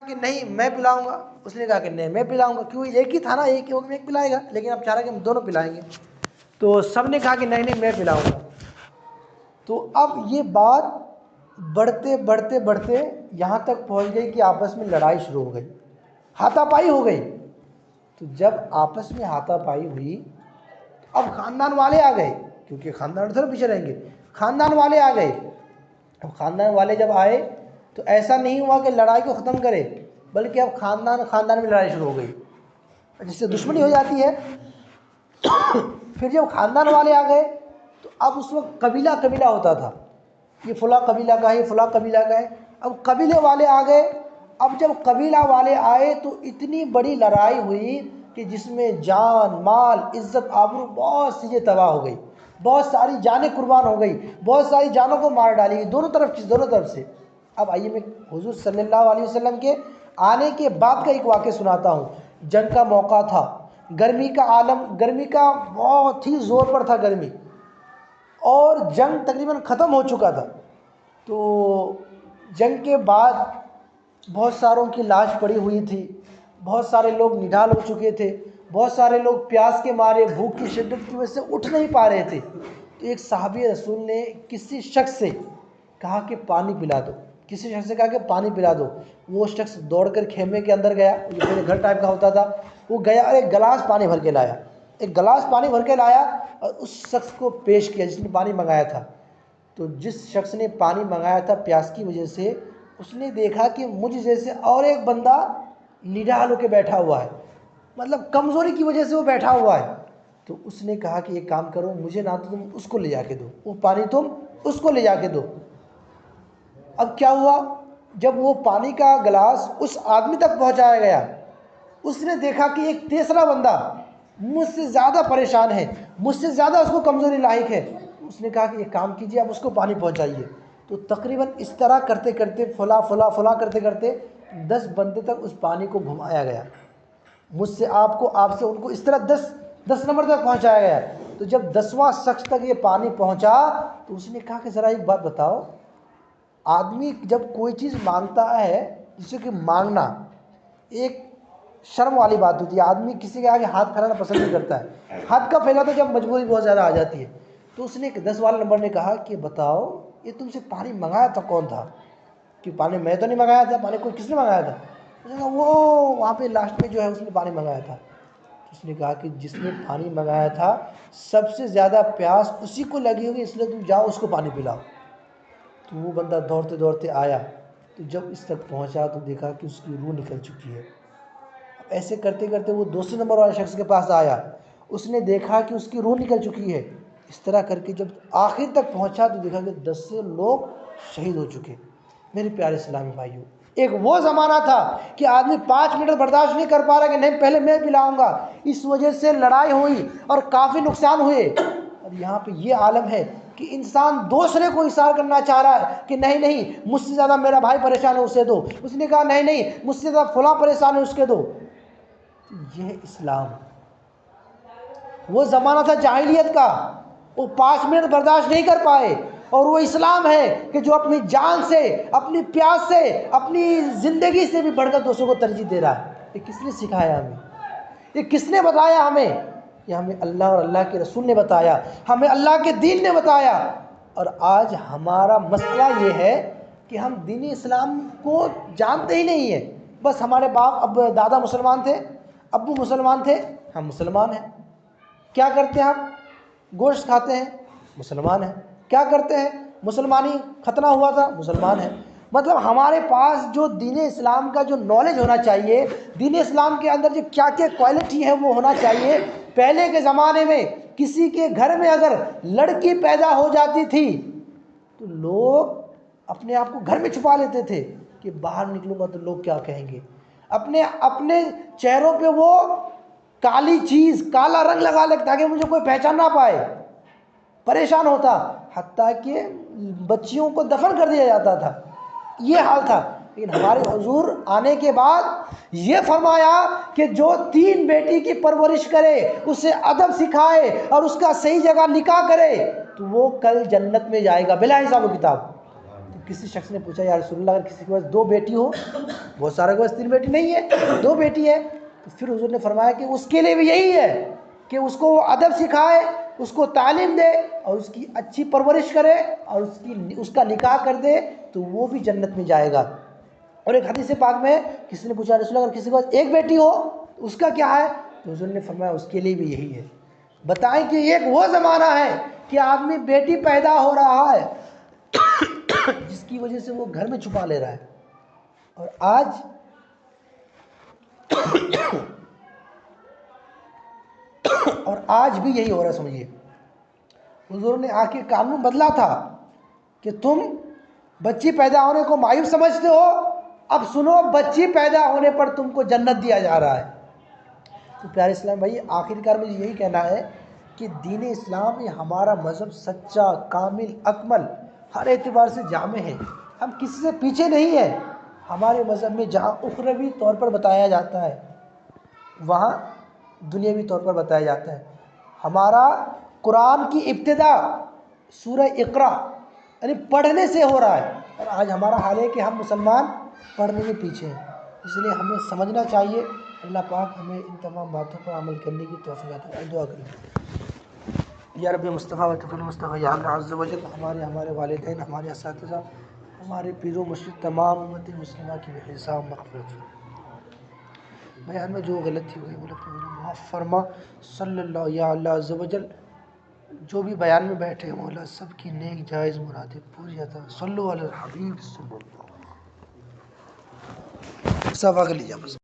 کہ نہیں میں پلاؤں گا، اس نے کہا کہ نہیں میں پلاؤں گا، کیوں ایک ہی تھا نا، ایک ہی ایک پلائے گا، لیکن اب چاہ رہا کہ ہم دونوں پلائیں گے. تو سب نے کہا کہ نہیں نہیں میں پلاؤں گا. تو اب یہ بات بڑھتے بڑھتے بڑھتے یہاں تک پہنچ گئی کہ آپس میں لڑائی شروع ہو گئی، ہاتھا پائی ہو گئی. تو جب آپس میں ہاتھا پائی ہوئی اب خاندان والے آ گئے، کیونکہ خاندان تھوڑا پیچھے رہیں گے، خاندان والے آ گئے. اب خاندان والے جب آئے تو ایسا نہیں ہوا کہ لڑائی کو ختم کرے، بلکہ اب خاندان میں لڑائی شروع ہو گئی، جس سے دشمنی ہو جاتی ہے. پھر جب خاندان والے آ گئے تو اب اس وقت قبیلہ قبیلہ ہوتا تھا، یہ فلاں قبیلہ کا ہے، یہ فلاں قبیلہ کا ہے. اب قبیلے والے آ گئے. اب جب قبیلہ والے آئے تو اتنی بڑی لڑائی ہوئی کہ جس میں جان مال عزت آبرو بہت سی چیزیں تباہ ہو گئی، بہت ساری جانیں قربان ہو گئی، بہت ساری جانوں کو مار ڈالی گئی دونوں طرف سے. اب آئیے میں حضور صلی اللہ علیہ وسلم کے آنے کے بعد کا ایک واقعہ سناتا ہوں. جنگ کا موقع تھا، گرمی کا بہت ہی زور پر تھا گرمی، اور جنگ تقریباً ختم ہو چکا تھا. تو جنگ کے بعد بہت ساروں کی لاش پڑی ہوئی تھی، بہت سارے لوگ نڈھال ہو چکے تھے، بہت سارے لوگ پیاس کے مارے بھوک کی شدت کی وجہ سے اٹھ نہیں پا رہے تھے. تو ایک صحابی رسول نے کسی شخص سے کہا کہ پانی پلا دو، کسی شخص سے کہا کہ پانی پلا دو. وہ شخص دوڑ کر خیمے کے اندر گیا، جو پہلے گھر ٹائپ کا ہوتا تھا، وہ گیا اور ایک گلاس پانی بھر کے لایا، اور اس شخص کو پیش کیا جس نے پانی منگایا تھا. تو جس شخص نے پانی منگایا تھا پیاس کی وجہ سے، اس نے دیکھا کہ مجھ جیسے اور ایک بندہ نڈال ہو کے بیٹھا ہوا ہے، مطلب کمزوری کی وجہ سے وہ بیٹھا ہوا ہے. تو اس نے کہا کہ ایک کام کرو، مجھے نہ تو تم اس کو لے جا کے دو، وہ پانی تم اس کو لے جا کے دو. اب کیا ہوا، جب وہ پانی کا گلاس اس آدمی تک پہنچایا گیا، اس نے دیکھا کہ ایک تیسرا بندہ مجھ سے زیادہ پریشان ہے، مجھ سے زیادہ اس کو کمزوری لاحق ہے. اس نے کہا کہ ایک کام کیجیے، آپ اس کو پانی پہنچائیے. تو تقریباً اس طرح کرتے کرتے فلا کرتے کرتے 10 بندے تک اس پانی کو گھمایا گیا، مجھ سے آپ سے ان کو اس طرح 10 نمبر تک پہنچایا گیا. تو جب 10واں شخص تک یہ پانی پہنچا تو اس نے کہا کہ ذرا ایک بات بتاؤ، آدمی جب کوئی چیز مانگتا ہے، جسے کہ مانگنا ایک شرم والی بات ہوتی ہے، آدمی کسی کے آگے ہاتھ پھیلانا پسند نہیں کرتا ہے، ہاتھ کا پھیلاتا جب مجبوری بہت زیادہ آ جاتی ہے. تو اس نے 10 والے نمبر نے کہا کہ بتاؤ یہ تم سے پانی منگایا تھا کون تھا؟ کہ پانی میں تو نہیں منگایا تھا، پانی کوئی کس نے منگایا تھا؟ اس نے کہا وہ وہاں پہ لاسٹ میں جو ہے اس نے پانی منگایا تھا. اس نے کہا کہ جس نے پانی منگایا تھا سب سے زیادہ پیاس اسی کو لگی ہوگی، اس لیے تم جاؤ اس کو پانی پلاؤ. تو وہ بندہ دوڑتے دوڑتے آیا، تو جب اس تک پہنچا تو دیکھا کہ اس کی روح نکل چکی ہے. ایسے کرتے کرتے وہ دوسرے نمبر والے شخص کے پاس آیا، اس نے دیکھا کہ اس کی روح نکل چکی ہے. اس طرح کر کے جب آخر تک پہنچا تو دیکھا کہ 10 سے لوگ شہید ہو چکے. میرے پیارے اسلامی بھائیوں، ایک وہ زمانہ تھا کہ آدمی 5 منٹ برداشت نہیں کر پا رہا کہ نہیں پہلے میں پلاؤں گا، اس وجہ سے لڑائی ہوئی اور کافی نقصان ہوئے. اور یہاں پہ یہ عالم ہے کہ انسان دوسرے کو اشارہ کرنا چاہ رہا ہے کہ نہیں نہیں مجھ سے زیادہ میرا بھائی پریشان ہے اسے دو، اس نے کہا نہیں نہیں مجھ سے زیادہ فلاں پریشان ہے اس کے دو. یہ اسلام وہ زمانہ تھا جاہلیت کا، وہ 5 منٹ برداشت نہیں کر پائے، اور وہ اسلام ہے کہ جو اپنی جان سے، اپنی پیاس سے، اپنی زندگی سے بھی بڑھ کر دوسروں کو ترجیح دے رہا ہے. یہ کس نے سکھایا ہمیں؟ یہ کس نے بتایا ہمیں؟ یہ ہمیں اللہ اور اللہ کے رسول نے بتایا، ہمیں اللہ کے دین نے بتایا. اور آج ہمارا مسئلہ یہ ہے کہ ہم دین اسلام کو جانتے ہی نہیں ہیں. بس ہمارے باپ اب دادا مسلمان تھے، ابو مسلمان تھے، ہم مسلمان ہیں. کیا کرتے ہیں ہم؟ گوشت کھاتے ہیں، مسلمان ہیں. کیا کرتے ہیں؟ مسلمانی ختنہ ہوا تھا، مسلمان ہیں. مطلب ہمارے پاس جو دین اسلام کا جو نالج ہونا چاہیے، دین اسلام کے اندر جو کیا کیا کوالٹی ہے وہ ہونا چاہیے. پہلے کے زمانے میں کسی کے گھر میں اگر لڑکی پیدا ہو جاتی تھی تو لوگ اپنے آپ کو گھر میں چھپا لیتے تھے کہ باہر نکلوں گا تو لوگ کیا کہیں گے. اپنے چہروں پہ وہ کالی چیز، کالا رنگ لگا لے تاکہ مجھے کوئی پہچان نہ پائے. پریشان ہوتا، حتیٰ کہ بچیوں کو دفن کر دیا جاتا تھا. یہ حال تھا. لیکن ہمارے حضور آنے کے بعد یہ فرمایا کہ جو 3 بیٹی کی پرورش کرے، اسے ادب سکھائے اور اس کا صحیح جگہ نکاح کرے تو وہ کل جنت میں جائے گا بلا حساب و کتاب. تو کسی شخص نے پوچھا یا رسول اللہ اگر کسی کے پاس 2 بیٹی ہو، بہت سارے کے پاس 3 بیٹی نہیں ہے، 2 بیٹی ہے، تو پھر حضور نے فرمایا کہ اس کے لیے بھی یہی ہے کہ اس کو وہ ادب سکھائے، اس کو تعلیم دے اور اس کی اچھی پرورش کرے اور اس کا نکاح کر دے تو وہ بھی جنت میں جائے گا۔ اور ایک حدیث پاک میں کسی نے پوچھا رسول اللہ اگر کسی کے پاس 1 بیٹی ہو اس کا کیا ہے، تو حضور نے فرمایا اس کے لیے بھی یہی ہے۔ بتائیں کہ ایک وہ زمانہ ہے کہ آدمی بیٹی پیدا ہو رہا ہے جس کی وجہ سے وہ گھر میں چھپا لے رہا ہے، اور آج بھی یہی ہو رہا ہے۔ سمجھیے حضور نے آ کے قانون بدلا تھا کہ تم بچی پیدا ہونے کو معیوب سمجھتے ہو، اب سنو بچی پیدا ہونے پر تم کو جنت دیا جا رہا ہے۔ تو پیارے اسلام بھائی آخر کار مجھے یہی کہنا ہے کہ دین اسلام یہ ہمارا مذہب سچا، کامل، اکمل، ہر اعتبار سے جامع ہے، ہم کسی سے پیچھے نہیں ہیں۔ ہمارے مذہب میں جہاں اخروی طور پر بتایا جاتا ہے وہاں دنیاوی طور پر بتایا جاتا ہے۔ ہمارا قرآن کی ابتدا سورہ اقرا یعنی پڑھنے سے ہو رہا ہے، اور آج ہمارا حال ہے کہ ہم مسلمان پڑھنے میں پیچھے ہیں۔ اس لیے ہمیں سمجھنا چاہیے۔ اللہ پاک ہمیں ان تمام باتوں پر عمل کرنے کی توفیق عطا فرمائے۔ دعا کریں یا رب مصطفیٰ و طفل مصطفیٰ یا اللہ عز و جل ہمارے والدین، ہمارے اساتذہ، ہمارے پیر و مرشد، تمام امت مسلمہ کی حساب مغفرت فرما۔ بیان میں جو غلطی ہوئی معاف فرما۔ صلی اللہ یا اللہ عز و جل جو بھی بیان میں بیٹھے مولا سب کی نیک جائز مرادیں پوری عطا۔ صلو علی الحبیب صلی اللہ علیہ وسلم۔